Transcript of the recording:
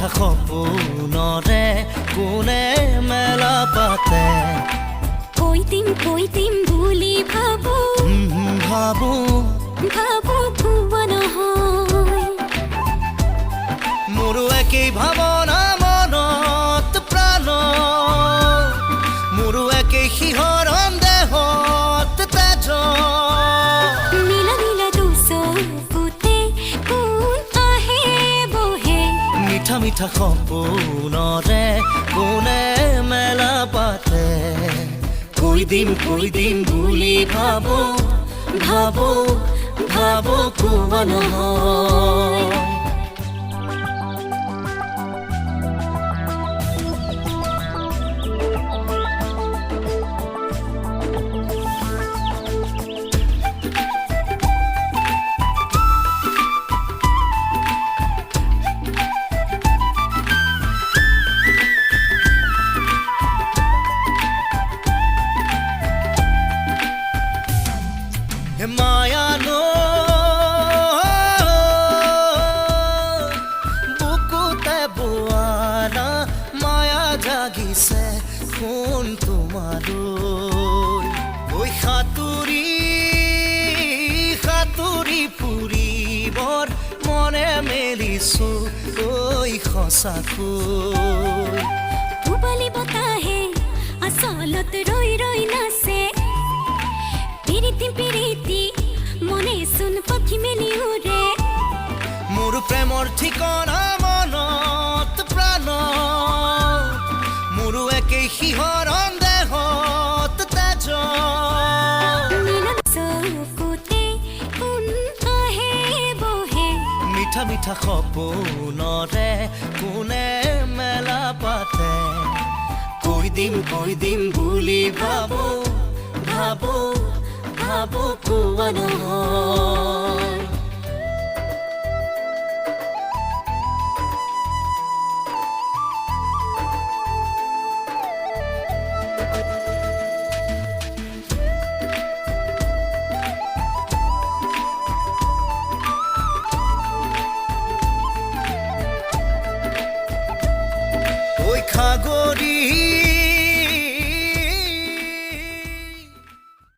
মিঠা সপোনৰে কোনে মেলা পাতে কৈ দিম বুলি ভাবো ভাবো কোৱা নহয় মোৰো একেই ভাৱনা মনত প্ৰাণ মোৰো একেই শিহৰণ দেহত তেজ নীলা দুচকুতে কোন আহে বহে মিঠা মিঠা সপোনৰে কোনে মেলা পাতে কৈ দিম বুলি ভাবো কোৱা নহয় মায়ানো বুকুতে বোৱানা মায়া জাগিছে কোন তোমালৈ ঐ সাঁতুৰি ফুৰিবৰ মনে মেলিছো ঐ সঁচাকৈ পূবালী বতাহে আচলত ৰৈ নাচে পিৰিতি মনে চোন পথি মেলি উৰে মোৰ প্ৰেমৰ ঠিকনা মনত প্ৰাণ মোৰো একেই শিহৰণ দেহত তেজ চকুতে কোন আহে বহে মিঠা মিঠা সপোনৰে কোনে মেলা পাতে কৈ দিম বুলি ভাবো কোৱা নহয়